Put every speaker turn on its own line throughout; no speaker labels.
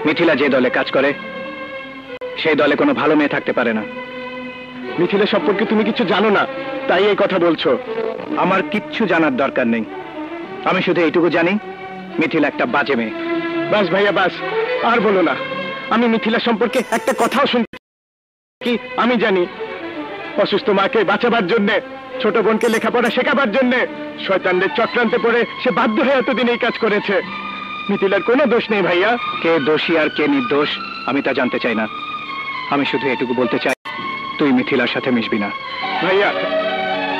মিথিলা যে দলে কাজ করে সেই দলে কোনো ভালো মেয়ে থাকতে পারে না। মিথিলা সম্পর্কে তুমি কিছু জানো না, তাই এই কথা বলছো। আমার কিচ্ছু জানার দরকার নেই। আমি শুধু এইটুকু জানি, মিথিলা একটা বাজে মেয়ে। বাস ভাইয়া বাস, আর বলো না। আমি মিথিলা সম্পর্কে একটা কথাও শুনতে কি আমি জানি, অসুস্থ মাকে বাঁচাবার জন্যে, ছোট বোনকে লেখাপড়া শেখাবার জন্যে শয়তানদের চক্রান্তে পড়ে সে বাধ্য হয়ে এতদিন এই কাজ করেছে। মিথিলার কোনো দোষ নেই ভাইয়া। কে দোষী আর কে নির্দোষ আমি তা জানতে চাই না। আমি শুধু এটুকু বলতে চাই, তুই মিথিলার সাথে মিশবি না। ভাইয়া,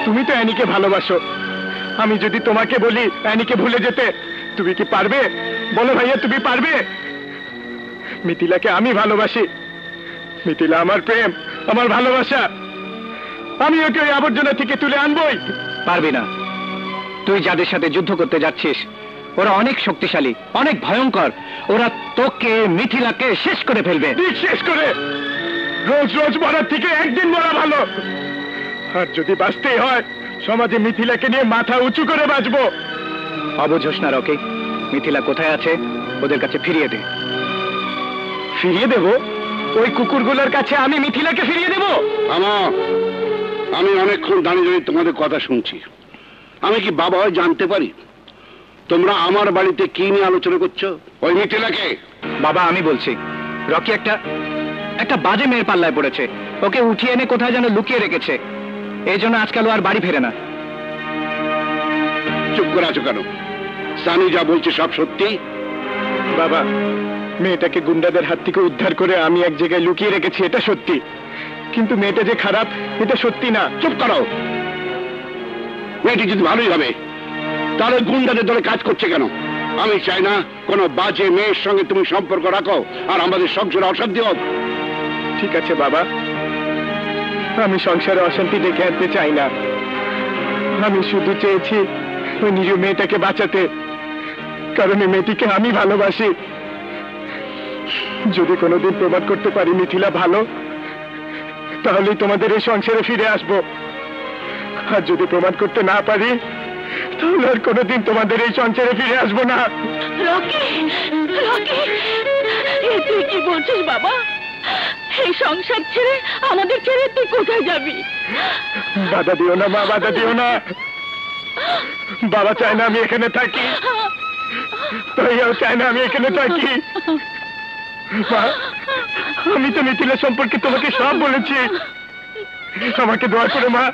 তুমি তো অ্যানিকে ভালোবাসো। আমি যদি তোমাকে বলি অ্যানিকে ভুলে যেতে, তুমি কি পারবে? বলো ভাইয়া, তুমি পারবে? মিথিলাকে আমি ভালোবাসি। মিথিলা আমার প্রেম, আমার ভালোবাসা। আমি ওকে ওই আবর্জনা থেকে তুলে আনবই। পারবি না। তুই যাদের সাথে যুদ্ধ করতে যাচ্ছিস ওরা অনেক শক্তিশালী, অনেক ভয়ঙ্কর। ওরা তোকে, মিথিলাকে শেষ করে ফেলবে। শেষ করে? রোজ রোজ মরার থেকে একদিন মরা ভালো। আর যদি বাঁচতেই হয়, সমাজে মিথিলাকে নিয়ে মাথা উঁচু করে বাঁচবো। অবুঝোস না রকি, মিথিলা কোথায় আছে ওদের কাছে ফিরিয়ে দে। ফিরিয়ে দেব? ওই কুকুরগুলোর কাছে আমি মিথিলাকে ফিরিয়ে দেব?
আমি অনেকক্ষণ দাঁড়িয়ে দাঁড়িয়ে তোমাদের কথা শুনছি। আমি কি বাবা হয় জানতে পারি তোমরা আমার বাড়িতে কি নিয়ে আলোচনা করছো? ওই মিথিলাকে?
বাবা, আমি বলছি, রকি একটা বাজে মেয়ের পাল্লায় পড়েছে। ওকে উঠিয়ে এনে কোথায় যেন লুকিয়ে রেখেছে। এই জন্য আজকাল ও আর বাড়ি ফেরে না।
চুপ করে আছো কেন? সানি যা বলছে সব সত্যি?
বাবা, মেয়েটাকে গুন্ডাদের হাত থেকে উদ্ধার করে আমি এক জায়গায় লুকিয়ে রেখেছি, এটা সত্যি। কিন্তু মেয়েটা যে খারাপ এটা সত্যি না।
চুপ করো। মেয়েটি যদি ভালোই হবে তাহলে গুন্ডাদের দলে কাজ করছে কেন? আমি চাই না কোনো বাজে মেয়ের সঙ্গে তুমি সম্পর্ক রাখো আর আমাদের সংসারে অশান্তি হোক।
ঠিক আছে বাবা, আমি সংসারে অশান্তি ডেকে আনতে চাই না। আমি শুধু চেয়েছি ওই নিজ মেয়েটাকে বাঁচাতে, কারণ এই মেয়েটিকে আমি ভালোবাসি। যদি কোনোদিন প্রমাণ করতে পারি মিথিলা ভালো, তাহলেই তোমাদের এই সংসারে ফিরে আসবো। আর যদি প্রমাণ করতে না পারি, তাহলে আর কোনোদিন তোমাদের এই সংসারে ফিরে আসবো না।
রকি, রকি, তুই কি বলছিস বাবা? এই সংসার ছেড়ে, আমাদের ছেড়ে তুই কোথায় যাবি?
বাধা দিও না মা, বাধা দিও না। বাবা চায় না আমি এখানে থাকি, ভাইয়াও চায় না আমি এখানে থাকি। মা, আমি তো মিথিলা সম্পর্কে তোমাকে সব বলেছি। আমাকে দোয়া করে মা,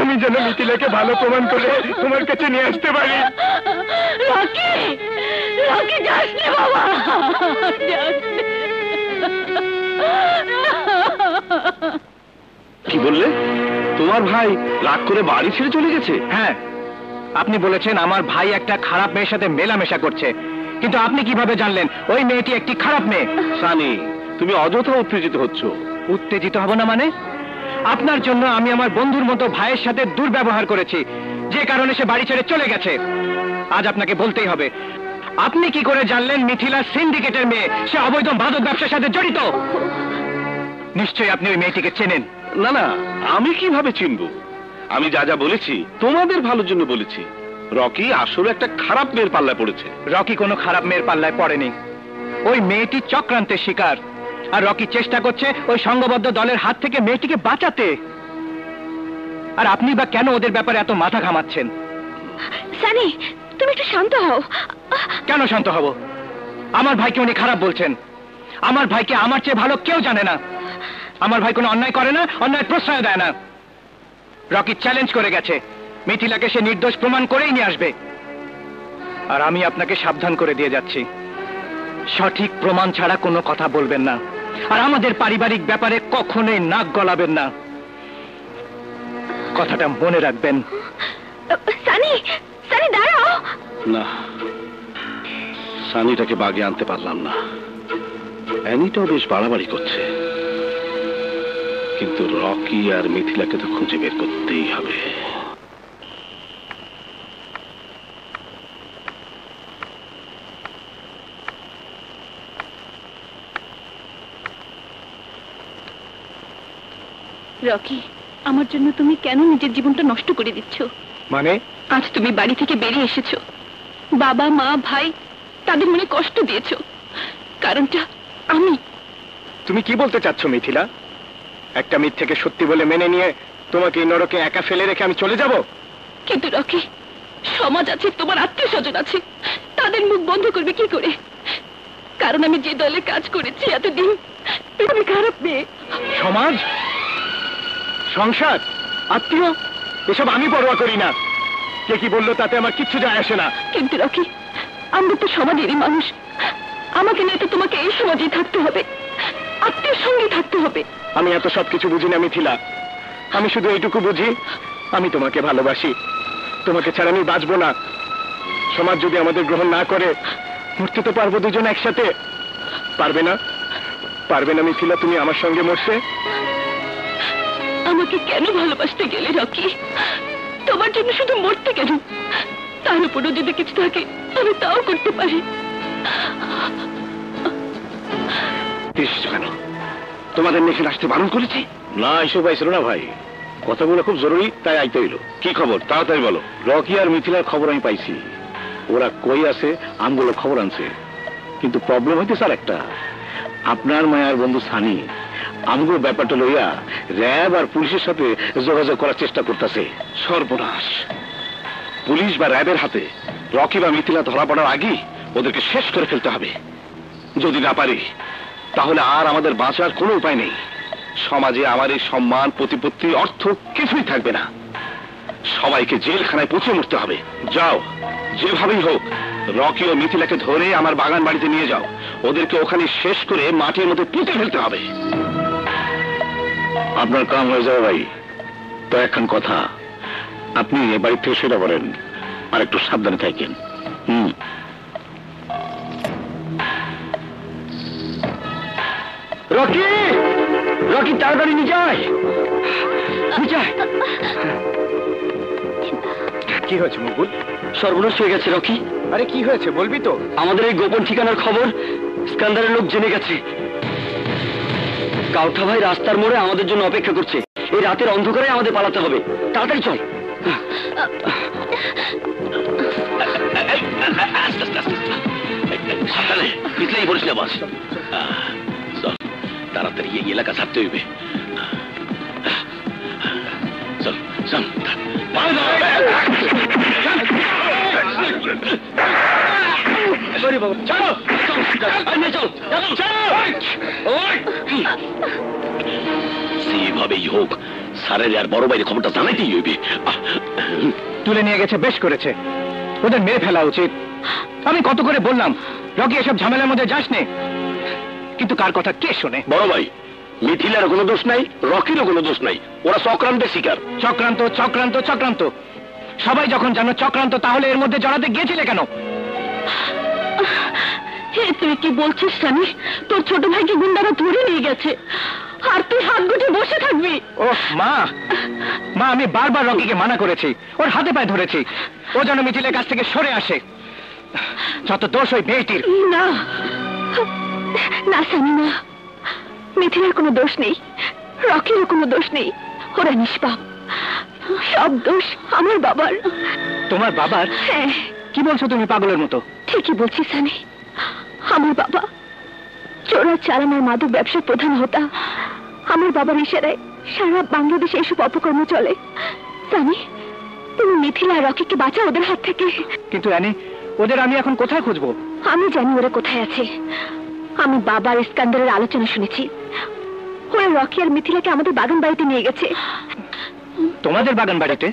আমি যেন মিথিলাকে ভালো প্রমাণ করে তোমার কাছে নিয়ে আসতে পারি।
রকি, রকি যাস না বাবা, যাস না।
কি বললে? তোমার ভাই রাগ করে বাড়ি ছেড়ে চলে গেছে?
হ্যাঁ, আপনি বলেছেন আমার ভাই একটা খারাপ মেয়ের সাথে মেলামেশা করছে, কিন্তু আপনি কিভাবে জানলেন ওই মেয়েটি একটি খারাপ মেয়ে?
সানি, তুমি অযথা উত্তেজিত হচ্ছ।
উত্তেজিত হব না মানে? আপনার জন্য আমি আমার বন্ধুর মতো ভাইয়ের সাথে দুর্ব্যবহার করেছি, যে কারণে সে বাড়ি ছেড়ে চলে গেছে। আজ আপনাকে বলতেই হবে, আপনি কি করে জানলেন মিথিলা সিন্ডিকেটের মেয়ে, সে অবৈধ মাদক ব্যবসার সাথে জড়িত? নিশ্চয়ই আপনি ওই মেয়েটিকে চেনেন।
না না, আমি কিভাবে চিনব? আমি যা যা বলেছি তোমাদের ভালোর জন্য বলেছি। রকি আসলে একটা খারাপ মেয়ের পাল্লায় পড়েছে।
রকি কোনো খারাপ মেয়ের পাল্লায় পড়েনি। ওই মেয়েটি চক্রান্তের শিকার, আর রকি চেষ্টা করছে ওই সংঘবদ্ধ দলের হাত থেকে মেয়েটিকে বাঁচাতে। আর আপনি বা কেন ওদের ব্যাপারে এত মাথা ঘামাচ্ছেন?
সানি, তুমি একটু শান্ত হও।
কেন শান্ত হব? আমার ভাইকে উনি খারাপ বলছেন। আমার ভাইকে আমার চেয়ে ভালো কেউ জানে না। আমার ভাই কোনো অন্যায় করে না, অন্যায় প্রশ্রয় দেয় না। রকি চ্যালেঞ্জ করে গেছে, মিথিলাকে সে নির্দোষ প্রমাণ করেই নিয়ে আসবে। আর আমি আপনাকে সাবধান করে দিয়ে যাচ্ছি, সঠিক প্রমাণ ছাড়া কোনো কথা বলবেন না, আর আমাদের পারিবারিক ব্যাপারে কখনোই নাক গলাবেন না। কথাটা মনে রাখবেন।
সানি, সানি দাঁড়াও।
না, সানিটাকে বাগে আনতে পারলাম না। অ্যানিটাও বেশ বাড়াবাড়ি করছে, কিন্তু রকি আর মিথিলাকে তো খুঁজে বের করতেই হবে।
রকি, আমার জন্য তুমি কেন নিজের জীবনটা নষ্ট করে দিচ্ছ?
মানে?
আজ তুমি বাড়ি থেকে বেরিয়ে এসেছো, বাবা মা ভাই তাদের মনে কষ্ট দিয়েছো। কারণটা আমি।
তুমি কি বলতে চাচ্ছ মিথিলা? একটা মিথ্যেকে সত্যি বলে মেনে নিয়ে তোমাকে এই নরকে একা ফেলে রেখে আমি চলে যাব?
কিন্তু রকি, সমাজ আছে, তোমার আত্মীয় স্বজন আছে, তাদের মুখ বন্ধ করবে কি করে? কারণ আমি যে দলে কাজ করেছি এতদিন, আমি খারাপ মেয়ে।
সমাজ, সংসার, আত্মীয়, এসব আমি পরোয়া করি না। কে কি বললো তাতে আমার কিচ্ছু যায় আসে না।
কিন্তু রকি, আমরা তো সমাজেরই মানুষ। আমাকে নিয়ে তো তোমাকে এই সমাজেই থাকতে হবে, আত্মীয় সঙ্গে থাকতে হবে।
আমি এত সবকিছু বুঝি না মিথিলা। আমি শুধু এইটুকু বুঝি, আমি তোমাকে ভালোবাসি। তোমাকে ছাড়া আমি বাঁচবো না। সমাজ যদি আমাদের গ্রহণ না করে, মরতে তো পারবো দুজন একসাথে। পারবে না? পারবে না মিথিলা তুমি আমার সঙ্গে মরতে?
আমাকে কেন ভালোবাসতে গেলে রকি? তোমার জন্য শুধু মরতে কেন? তার উপরও যদি কিছু থাকে আমি তাও করতে পারি।
কেন তোমাদের এখানে আসতে বারণ করেছি?
না, এসব পাইছিল না ভাই। কথাগুলো খুব জরুরি, তাই আইতে হইল।
কি খবর তাড়াতাড়ি বলো।
রকি আর মিথিলার খবর আমি পাইছি। ওরা কই আছে আমগুলো খবর আনছে, কিন্তু প্রবলেম হইতে স্যার একটা। আপনার মায়ার বন্ধু সানি আমগুলো ব্যাপারটা লইয়া র্যাব আর পুলিশের সাথে যোগাযোগ করার চেষ্টা করতেছে।
সর্বনাশ! পুলিশ বা র্যাবের হাতে রকি বা মিথিলা ধরা পড়ার আগেই ওদেরকে শেষ করে ফেলতে হবে। যদি না পারি তাহলে আর আমাদের বাঁচার কোনো উপায় নেই। সমাজে আমার এই সম্মান, প্রতিপত্তি, অর্থ কিছুই থাকবে না। সবাইকে জেলখানায় পৌঁছে মরতে হবে। যাও, যেভাবেই হোক রকি ও মিথিলাকে ধরে আমার বাগান বাড়িতে নিয়ে যাও। ওদেরকে ওখানে শেষ করে মাটির মধ্যে পুঁতে ফেলতে হবে।
আপনার কাম হয়ে যাবে ভাই। তো এখন কথা, আপনি এ বাড়ি থেকে সেটা বলেন, আর একটু সাবধানে থাকেন।
রকি, রকি তাড়াতাড়ি নিয়ে যায়। কি হয়েছে মুকুল?
সর্বনাশ হয়ে গেছে রকি।
আরে কি হয়েছে বলবি তো?
আমাদের এই গোপন ঠিকানার খবর স্কান্দারের লোক জেনে গেছে। কাউঠা ভাই রাস্তার মোড়ে আমাদের জন্য অপেক্ষা করছে। এই রাতের অন্ধকারে আমাদের পালাতে হবে। তাড়াতাড়ি চল।
পিছলেই বলিস না বাস। তাড়াতাড়ি এই এলাকা ছাড়তে হইবে। চল চল। সেভাবেই হোক স্যারের আর বড় ভাইয়ের খবরটা জানাইতেই হইবে।
তুলে নিয়ে গেছে, বেশ করেছে। ওদের মেরে ফেলা উচিত। আমি কত করে বললাম রকি এসব ঝামেলার মধ্যে যাস নে, কিন্তু কার কথা কে শোনে?
বড় ভাই, মিথিলার কোনো দোষ নাই, রকিরও কোনো দোষ নাই। ওরা চক্রান্তের শিকার।
চক্রান্ত, চক্রান্ত, চক্রান্ত। সবাই যখন জানো চক্রান্ত, তাহলে এর মধ্যে জড়াতে গিয়েছিলে কেন?
তুই কি বলছিস সানি? তোর ছোট ভাইকে গুন্ডারা ধরে নিয়ে গেছে আর তুই হাত গুটে বসে থাকবি?
ও মা, মা আমি বারবার রকিকে মানা করেছি, ওর হাতে পায়ে ধরেছি, ও যেন মিথিলের কাছ থেকে সরে আসে। যত দোষ ওই মেয়েটির।
না না সানি, না। মিথিলার কোনো দোষ নেই, রকিরও কোনো দোষ নেই। ওরা নিষ্পাপ। সব দোষ আমার বাবার।
তোমার বাবার?
হ্যাঁ।
কি বলছো তুমি পাগলের মতো?
ঠিকই বলছি সানি। আমার বাবা চোরা চালানোর মাদক ব্যবসার প্রধান হোতা। আমার বাবার ইশারায় সারা বাংলাদেশে এইসব অপকর্ম চলে। সানি, তুমি মিথিলা আর রকিকে বাঁচাও ওদের হাত থেকে।
কিন্তু অ্যানি, ওদের আমি এখন কোথায় খুঁজবো?
আমি জানি ওরা কোথায় আছে। আমি বাবার স্কান্দারের আলোচনা শুনেছি। ওরা রকি আর মিথিলাকে আমাদের বাগান বাড়িতে নিয়ে গেছে।
তোমাদের বাগান বাড়িতে?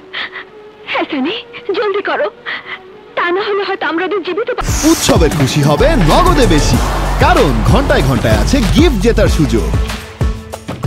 হ্যাঁ সানি, জলদি করো, তা না হলে হয়তো আমরা ওদের জীবিত।
উৎসবের খুশি হবে নগদে বেশি, কারণ ঘন্টায় ঘন্টায় আছে গিফট জেতার সুযোগ।